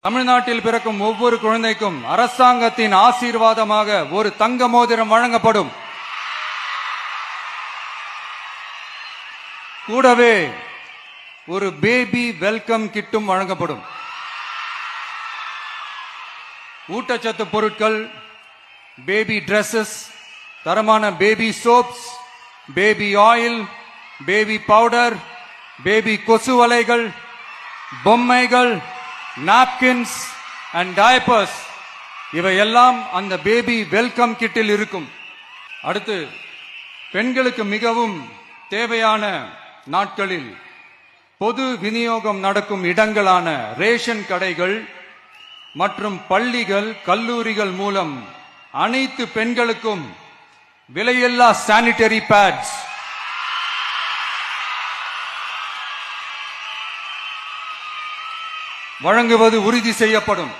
தமிழ்நாட்டில் பிறக்கும் ஒவ்வொரு குழந்தைக்கும் அரசாங்கத்தின் ஆசீர்வாதமாக ஒரு தங்க மோதிரம் வழங்கப்படும். கூடவே ஒரு பேபி வெல்கம் கிட்டும் வழங்கப்படும். ஊட்டச்சத்து பொருட்கள், பேபி டிரெஸ்ஸஸ், தரமான baby soaps, baby oil, baby powder, baby கொசு வலைகள், பொம்மைகள், நாப்கின்ஸ் அண்ட் டயப்பர்ஸ் இவையெல்லாம் அந்த பேபி வெல்கம் கிட்டில் இருக்கும். அடுத்து, பெண்களுக்கு மிகவும் தேவையான நாட்களில் பொது விநியோகம் நடக்கும் இடங்களான ரேஷன் கடைகள் மற்றும் பள்ளிகள், கல்லூரிகள் மூலம் அனைத்து பெண்களுக்கும் விலையில்லா சானிட்டரி பேட்ஸ், வழங்குவது உறுதி செய்யப்படும்.